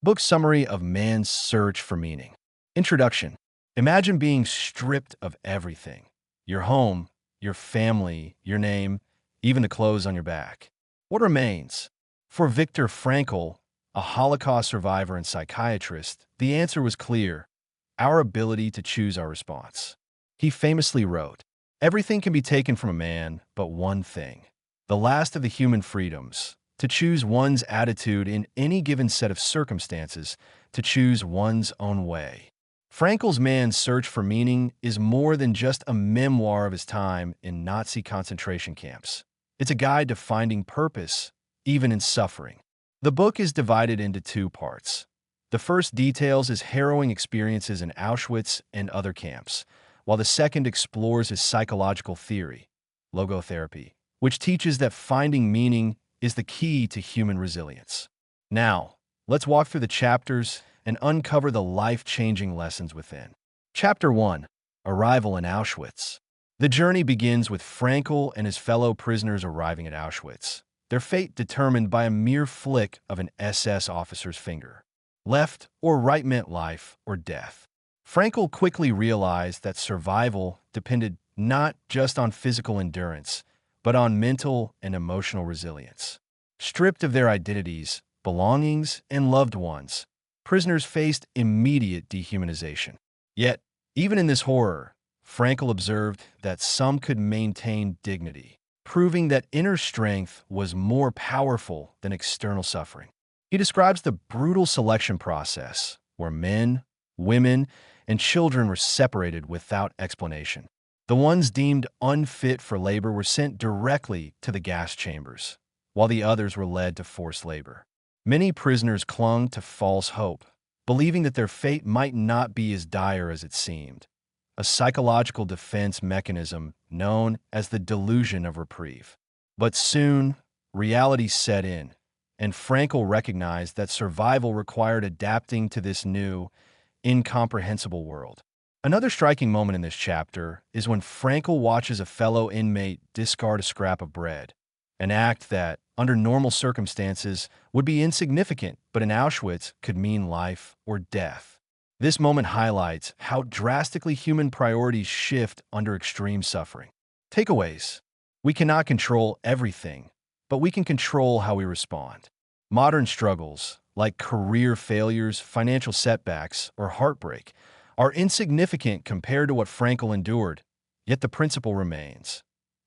Book summary of Man's Search for Meaning. Introduction. Imagine being stripped of everything. Your home, your family, your name, even the clothes on your back. What remains? For Viktor Frankl, a Holocaust survivor and psychiatrist, the answer was clear: our ability to choose our response. He famously wrote, "Everything can be taken from a man, but one thing, the last of the human freedoms, to choose one's attitude in any given set of circumstances, to choose one's own way." Frankl's Man's Search for Meaning is more than just a memoir of his time in Nazi concentration camps. It's a guide to finding purpose, even in suffering. The book is divided into two parts. The first details his harrowing experiences in Auschwitz and other camps, while the second explores his psychological theory, logotherapy, which teaches that finding meaning is the key to human resilience. Now, let's walk through the chapters and uncover the life-changing lessons within. Chapter 1. Arrival in Auschwitz. The journey begins with Frankl and his fellow prisoners arriving at Auschwitz, their fate determined by a mere flick of an SS officer's finger. Left or right meant life or death. Frankl quickly realized that survival depended not just on physical endurance, but on mental and emotional resilience. Stripped of their identities, belongings, and loved ones, prisoners faced immediate dehumanization. Yet, even in this horror, Frankl observed that some could maintain dignity, proving that inner strength was more powerful than external suffering. He describes the brutal selection process, where men, women, and children were separated without explanation. The ones deemed unfit for labor were sent directly to the gas chambers, while the others were led to forced labor. Many prisoners clung to false hope, believing that their fate might not be as dire as it seemed, a psychological defense mechanism known as the delusion of reprieve. But soon, reality set in, and Frankl recognized that survival required adapting to this new, incomprehensible world. Another striking moment in this chapter is when Frankl watches a fellow inmate discard a scrap of bread, an act that, under normal circumstances, would be insignificant, but in Auschwitz could mean life or death. This moment highlights how drastically human priorities shift under extreme suffering. Takeaways. We cannot control everything, but we can control how we respond. Modern struggles, like career failures, financial setbacks, or heartbreak, are insignificant compared to what Frankl endured, yet the principle remains.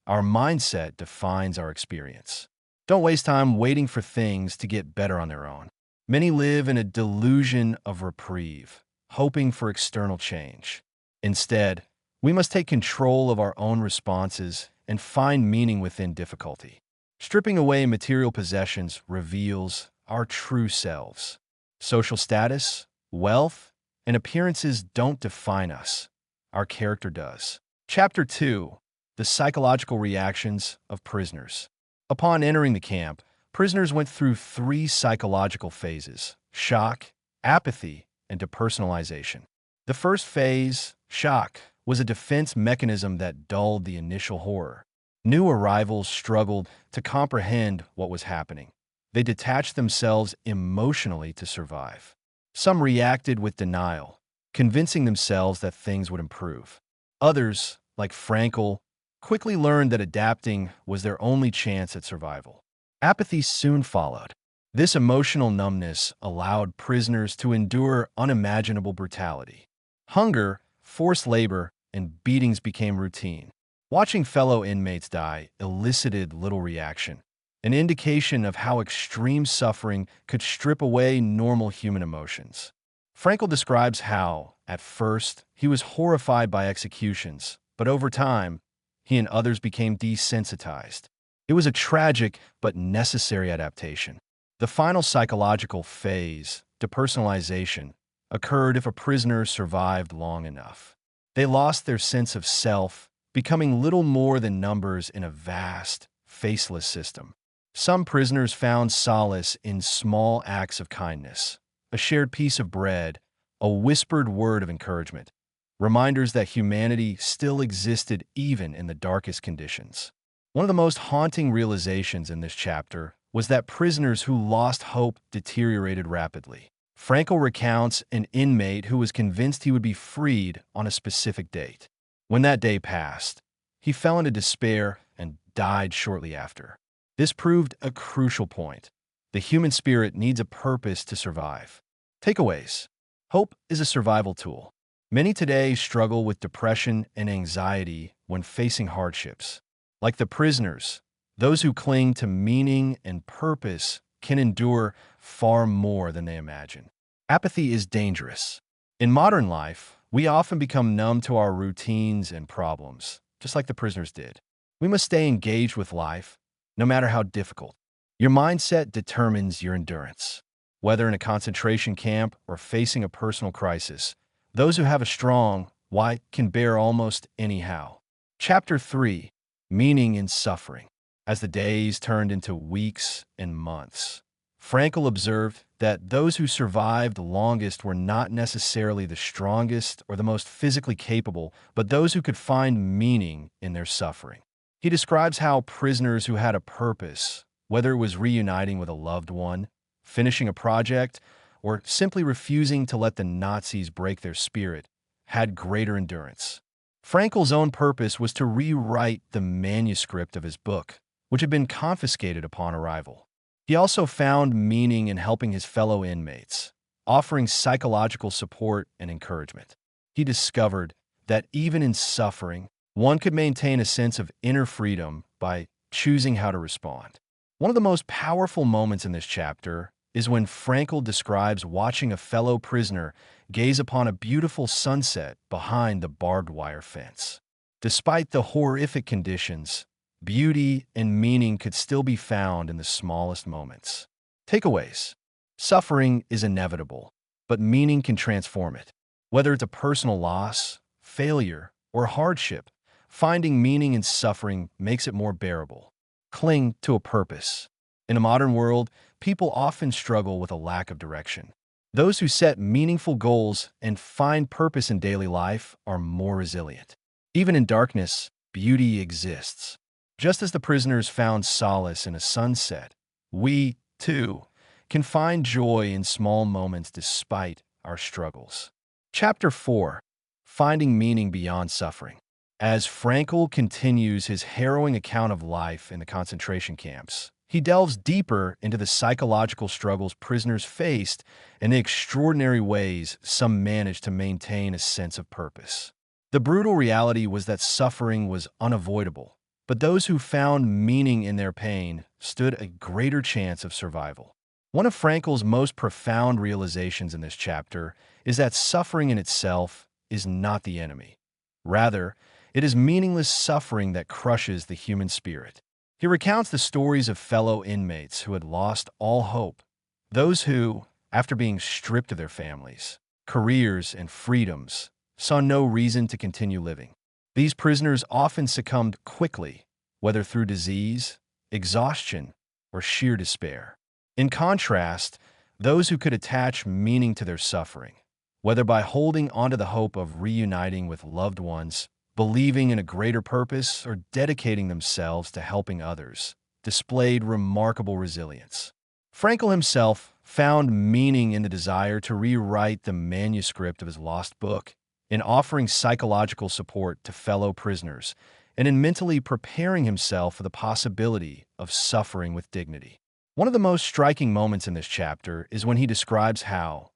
Our mindset defines our experience. Don't waste time waiting for things to get better on their own. Many live in a delusion of reprieve, hoping for external change. Instead, we must take control of our own responses and find meaning within difficulty. Stripping away material possessions reveals our true selves. Social status, wealth, and appearances don't define us. Our character does. Chapter 2. The Psychological Reactions of Prisoners. Upon entering the camp, prisoners went through 3 psychological phases: shock, apathy, and depersonalization. The first phase, shock, was a defense mechanism that dulled the initial horror. New arrivals struggled to comprehend what was happening. They detached themselves emotionally to survive. Some reacted with denial, convincing themselves that things would improve. Others, like Frankl, quickly learned that adapting was their only chance at survival. Apathy soon followed. This emotional numbness allowed prisoners to endure unimaginable brutality. Hunger, forced labor, and beatings became routine. Watching fellow inmates die elicited little reaction, an indication of how extreme suffering could strip away normal human emotions. Frankl describes how, at first, he was horrified by executions, but over time, he and others became desensitized. It was a tragic but necessary adaptation. The final psychological phase, depersonalization, occurred if a prisoner survived long enough. They lost their sense of self, becoming little more than numbers in a vast, faceless system. Some prisoners found solace in small acts of kindness, a shared piece of bread, a whispered word of encouragement, reminders that humanity still existed even in the darkest conditions. One of the most haunting realizations in this chapter was that prisoners who lost hope deteriorated rapidly. Frankl recounts an inmate who was convinced he would be freed on a specific date. When that day passed, he fell into despair and died shortly after. This proved a crucial point. The human spirit needs a purpose to survive. Takeaways. Hope is a survival tool. Many today struggle with depression and anxiety when facing hardships. Like the prisoners, those who cling to meaning and purpose can endure far more than they imagine. Apathy is dangerous. In modern life, we often become numb to our routines and problems, just like the prisoners did. We must stay engaged with life, no matter how difficult. Your mindset determines your endurance. Whether in a concentration camp or facing a personal crisis, those who have a strong why can bear almost anyhow. Chapter 3. Meaning in Suffering. As the days turned into weeks and months, Frankl observed that those who survived longest were not necessarily the strongest or the most physically capable, but those who could find meaning in their suffering. He describes how prisoners who had a purpose, whether it was reuniting with a loved one, finishing a project, or simply refusing to let the Nazis break their spirit, had greater endurance. Frankl's own purpose was to rewrite the manuscript of his book, which had been confiscated upon arrival. He also found meaning in helping his fellow inmates, offering psychological support and encouragement. He discovered that even in suffering, one could maintain a sense of inner freedom by choosing how to respond. One of the most powerful moments in this chapter is when Frankl describes watching a fellow prisoner gaze upon a beautiful sunset behind the barbed wire fence. Despite the horrific conditions, beauty and meaning could still be found in the smallest moments. Takeaways. Suffering is inevitable, but meaning can transform it. Whether it's a personal loss, failure, or hardship, finding meaning in suffering makes it more bearable. Cling to a purpose. In a modern world, people often struggle with a lack of direction. Those who set meaningful goals and find purpose in daily life are more resilient. Even in darkness, beauty exists. Just as the prisoners found solace in a sunset, we, too, can find joy in small moments despite our struggles. Chapter 4. Finding Meaning Beyond Suffering. As Frankl continues his harrowing account of life in the concentration camps, he delves deeper into the psychological struggles prisoners faced and the extraordinary ways some managed to maintain a sense of purpose. The brutal reality was that suffering was unavoidable, but those who found meaning in their pain stood a greater chance of survival. One of Frankl's most profound realizations in this chapter is that suffering in itself is not the enemy. Rather, it is meaningless suffering that crushes the human spirit. He recounts the stories of fellow inmates who had lost all hope, those who, after being stripped of their families, careers, and freedoms, saw no reason to continue living. These prisoners often succumbed quickly, whether through disease, exhaustion, or sheer despair. In contrast, those who could attach meaning to their suffering, whether by holding onto the hope of reuniting with loved ones, believing in a greater purpose, or dedicating themselves to helping others, displayed remarkable resilience. Frankl himself found meaning in the desire to rewrite the manuscript of his lost book, in offering psychological support to fellow prisoners, and in mentally preparing himself for the possibility of suffering with dignity. One of the most striking moments in this chapter is when he describes how,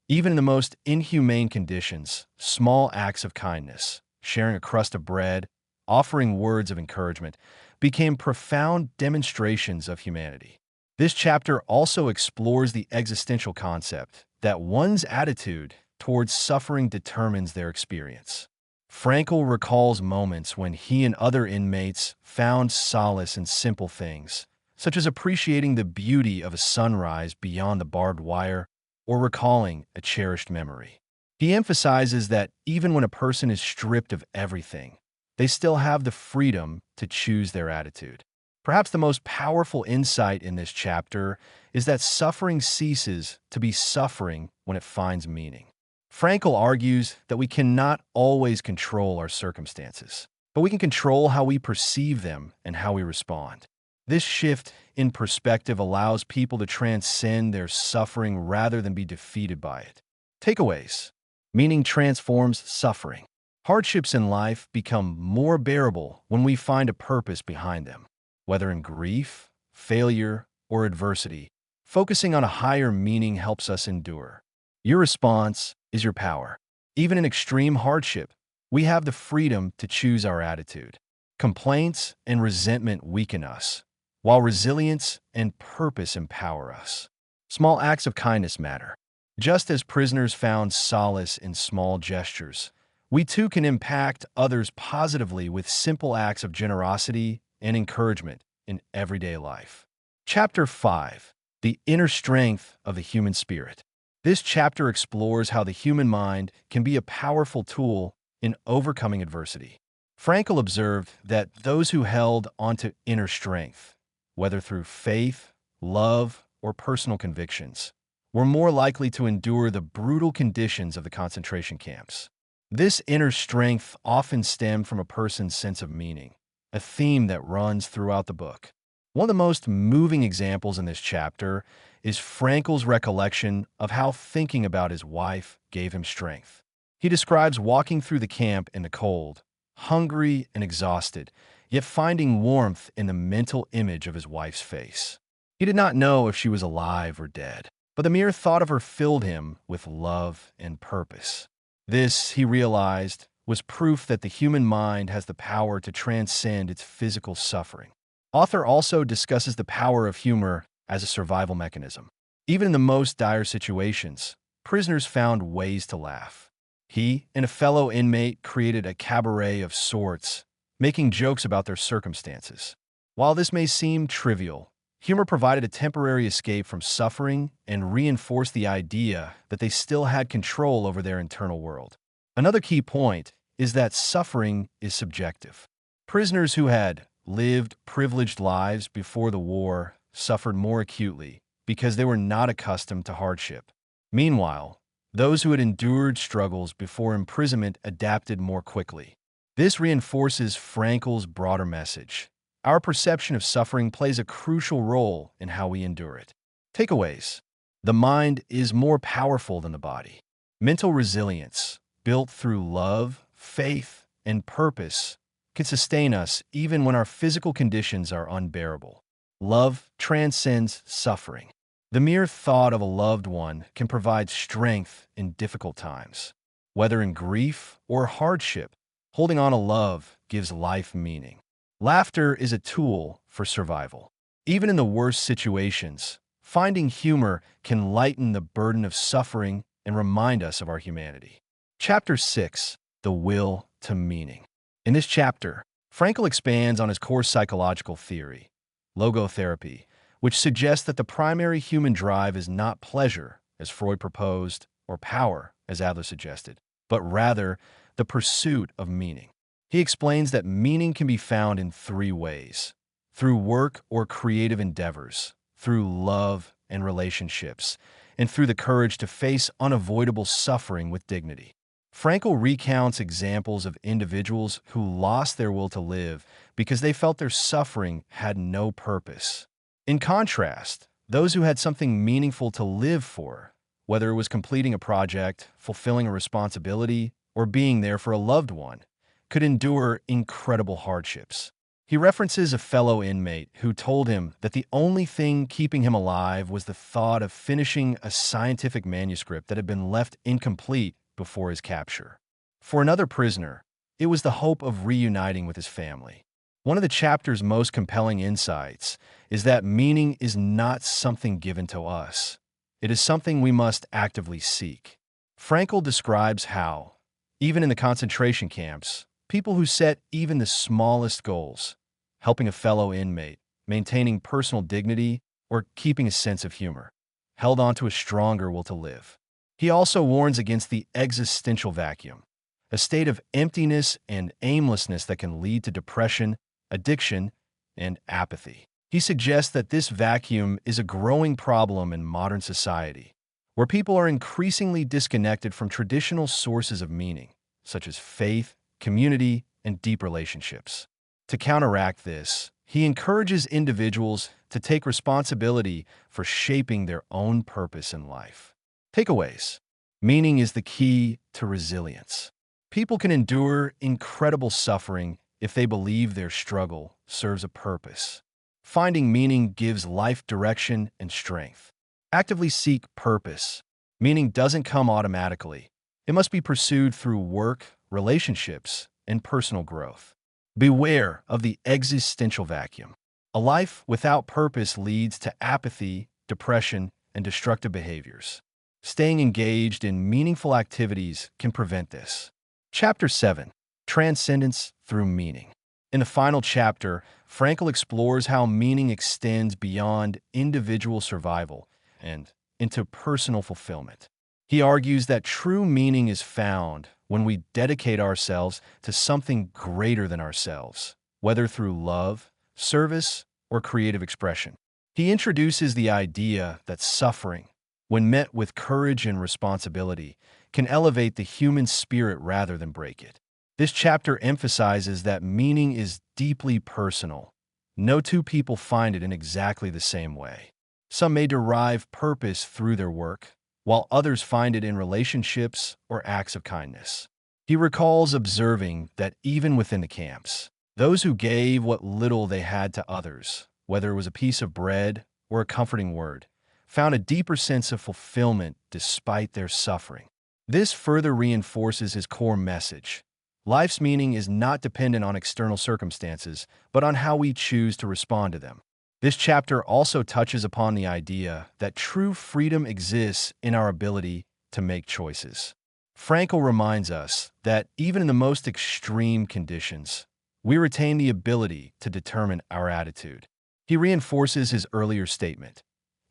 even in the most inhumane conditions, small acts of kindness, sharing a crust of bread, offering words of encouragement, became profound demonstrations of humanity. This chapter also explores the existential concept that one's attitude towards suffering determines their experience. Frankl recalls moments when he and other inmates found solace in simple things, such as appreciating the beauty of a sunrise beyond the barbed wire or recalling a cherished memory. He emphasizes that even when a person is stripped of everything, they still have the freedom to choose their attitude. Perhaps the most powerful insight in this chapter is that suffering ceases to be suffering when it finds meaning. Frankl argues that we cannot always control our circumstances, but we can control how we perceive them and how we respond. This shift in perspective allows people to transcend their suffering rather than be defeated by it. Takeaways. Meaning transforms suffering. Hardships in life become more bearable when we find a purpose behind them. Whether in grief, failure, or adversity, focusing on a higher meaning helps us endure. Your response is your power. Even in extreme hardship, we have the freedom to choose our attitude. Complaints and resentment weaken us, while resilience and purpose empower us. Small acts of kindness matter. Just as prisoners found solace in small gestures, we too can impact others positively with simple acts of generosity and encouragement in everyday life. Chapter 5. The Inner Strength of the Human Spirit. This chapter explores how the human mind can be a powerful tool in overcoming adversity. Frankl observed that those who held onto inner strength, whether through faith, love, or personal convictions, were more likely to endure the brutal conditions of the concentration camps. This inner strength often stemmed from a person's sense of meaning, a theme that runs throughout the book. One of the most moving examples in this chapter is Frankl's recollection of how thinking about his wife gave him strength. He describes walking through the camp in the cold, hungry and exhausted, yet finding warmth in the mental image of his wife's face. He did not know if she was alive or dead, but the mere thought of her filled him with love and purpose. This, he realized, was proof that the human mind has the power to transcend its physical suffering. Author also discusses the power of humor as a survival mechanism. Even in the most dire situations, prisoners found ways to laugh. He and a fellow inmate created a cabaret of sorts, making jokes about their circumstances. While this may seem trivial, humor provided a temporary escape from suffering and reinforced the idea that they still had control over their internal world. Another key point is that suffering is subjective. Prisoners who had lived privileged lives before the war suffered more acutely because they were not accustomed to hardship. Meanwhile, those who had endured struggles before imprisonment adapted more quickly. This reinforces Frankl's broader message. Our perception of suffering plays a crucial role in how we endure it. Takeaways. The mind is more powerful than the body. Mental resilience, built through love, faith, and purpose, can sustain us even when our physical conditions are unbearable. Love transcends suffering. The mere thought of a loved one can provide strength in difficult times. Whether in grief or hardship, holding on to love gives life meaning. Laughter is a tool for survival. Even in the worst situations, finding humor can lighten the burden of suffering and remind us of our humanity. Chapter 6. The Will to Meaning. In this chapter, Frankl expands on his core psychological theory, logotherapy, which suggests that the primary human drive is not pleasure, as Freud proposed, or power, as Adler suggested, but rather the pursuit of meaning. He explains that meaning can be found in three ways: through work or creative endeavors, through love and relationships, and through the courage to face unavoidable suffering with dignity. Frankl recounts examples of individuals who lost their will to live because they felt their suffering had no purpose. In contrast, those who had something meaningful to live for, whether it was completing a project, fulfilling a responsibility, or being there for a loved one, could endure incredible hardships. He references a fellow inmate who told him that the only thing keeping him alive was the thought of finishing a scientific manuscript that had been left incomplete before his capture. For another prisoner, it was the hope of reuniting with his family. One of the chapter's most compelling insights is that meaning is not something given to us. It is something we must actively seek. Frankl describes how, even in the concentration camps, people who set even the smallest goals, helping a fellow inmate, maintaining personal dignity, or keeping a sense of humor, held on to a stronger will to live. He also warns against the existential vacuum, a state of emptiness and aimlessness that can lead to depression, addiction, and apathy. He suggests that this vacuum is a growing problem in modern society, where people are increasingly disconnected from traditional sources of meaning, such as faith, community, and deep relationships. To counteract this, He encourages individuals to take responsibility for shaping their own purpose in life. Takeaways. Meaning is the key to resilience. People can endure incredible suffering if they believe their struggle serves a purpose. Finding meaning gives life direction and strength. Actively seek purpose. Meaning doesn't come automatically. It must be pursued through work, relationships, and personal growth. Beware of the existential vacuum. A life without purpose leads to apathy, depression, and destructive behaviors. Staying engaged in meaningful activities can prevent this. Chapter 7. Transcendence through Meaning. In the final chapter, Frankl explores how meaning extends beyond individual survival and into personal fulfillment. He argues that true meaning is found when we dedicate ourselves to something greater than ourselves, whether through love, service, or creative expression. He introduces the idea that suffering, when met with courage and responsibility, can elevate the human spirit rather than break it. This chapter emphasizes that meaning is deeply personal. No two people find it in exactly the same way. Some may derive purpose through their work, while others find it in relationships or acts of kindness. He recalls observing that even within the camps, those who gave what little they had to others, whether it was a piece of bread or a comforting word, found a deeper sense of fulfillment despite their suffering. This further reinforces his core message. Life's meaning is not dependent on external circumstances, but on how we choose to respond to them. This chapter also touches upon the idea that true freedom exists in our ability to make choices. Frankl reminds us that even in the most extreme conditions, we retain the ability to determine our attitude. He reinforces his earlier statement.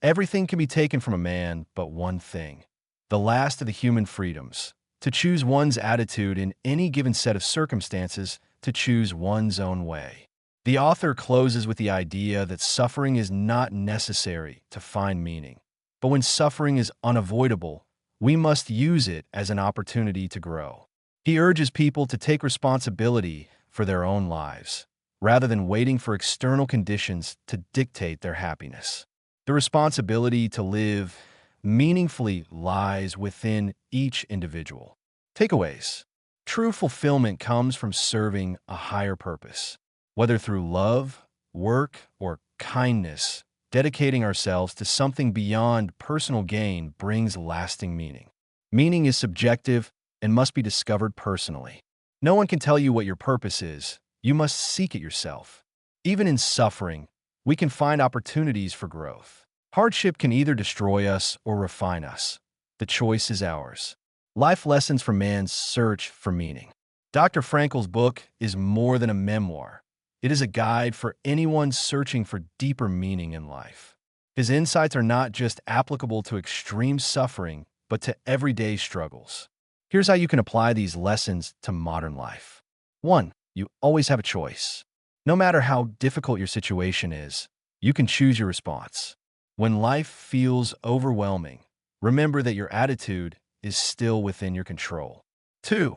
Everything can be taken from a man but one thing, the last of the human freedoms, to choose one's attitude in any given set of circumstances, to choose one's own way. The author closes with the idea that suffering is not necessary to find meaning, but when suffering is unavoidable, we must use it as an opportunity to grow. He urges people to take responsibility for their own lives, rather than waiting for external conditions to dictate their happiness. The responsibility to live meaningfully lies within each individual. Takeaways. True fulfillment comes from serving a higher purpose. Whether through love, work, or kindness, dedicating ourselves to something beyond personal gain brings lasting meaning. Meaning is subjective and must be discovered personally. No one can tell you what your purpose is. You must seek it yourself. Even in suffering, we can find opportunities for growth. Hardship can either destroy us or refine us. The choice is ours. Life Lessons from Man's Search for Meaning. Dr. Frankl's book is more than a memoir. It is a guide for anyone searching for deeper meaning in life. His insights are not just applicable to extreme suffering, but to everyday struggles. Here's how you can apply these lessons to modern life. 1. You always have a choice. No matter how difficult your situation is, you can choose your response. When life feels overwhelming, remember that your attitude is still within your control. 2.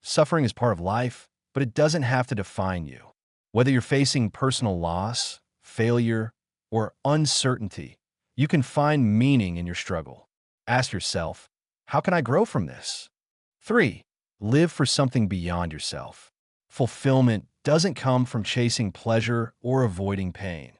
Suffering is part of life, but it doesn't have to define you. Whether you're facing personal loss, failure, or uncertainty, you can find meaning in your struggle. Ask yourself, how can I grow from this? 3. Live for something beyond yourself. Fulfillment doesn't come from chasing pleasure or avoiding pain.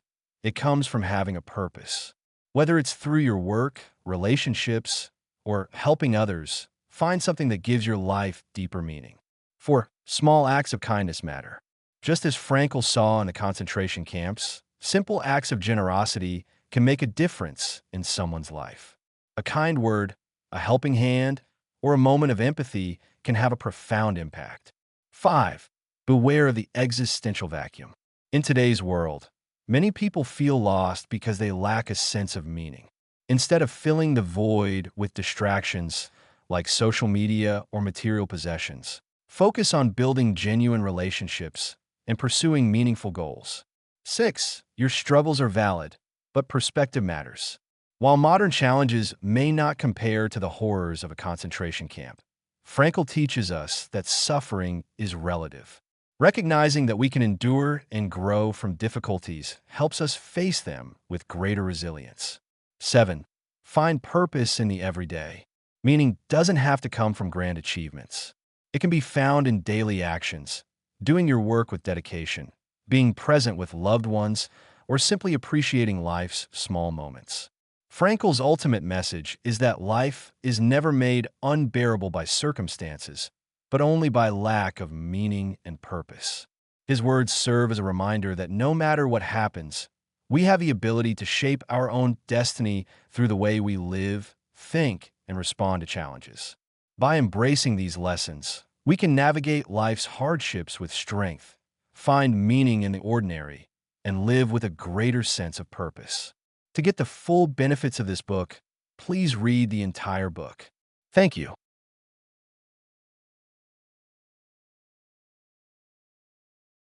It comes from having a purpose. Whether it's through your work, relationships, or helping others, find something that gives your life deeper meaning. 4. Small acts of kindness matter. Just as Frankl saw in the concentration camps, simple acts of generosity can make a difference in someone's life. A kind word, a helping hand, or a moment of empathy can have a profound impact. 5. Beware of the existential vacuum. In today's world, many people feel lost because they lack a sense of meaning. Instead of filling the void with distractions like social media or material possessions, focus on building genuine relationships and pursuing meaningful goals. 6. Your struggles are valid, but perspective matters. While modern challenges may not compare to the horrors of a concentration camp, Frankl teaches us that suffering is relative. Recognizing that we can endure and grow from difficulties helps us face them with greater resilience. 7. Find purpose in the everyday. Meaning doesn't have to come from grand achievements. It can be found in daily actions, doing your work with dedication, being present with loved ones, or simply appreciating life's small moments. Frankl's ultimate message is that life is never made unbearable by circumstances, but only by lack of meaning and purpose. His words serve as a reminder that no matter what happens, we have the ability to shape our own destiny through the way we live, think, and respond to challenges. By embracing these lessons, we can navigate life's hardships with strength, find meaning in the ordinary, and live with a greater sense of purpose. To get the full benefits of this book, please read the entire book. Thank you.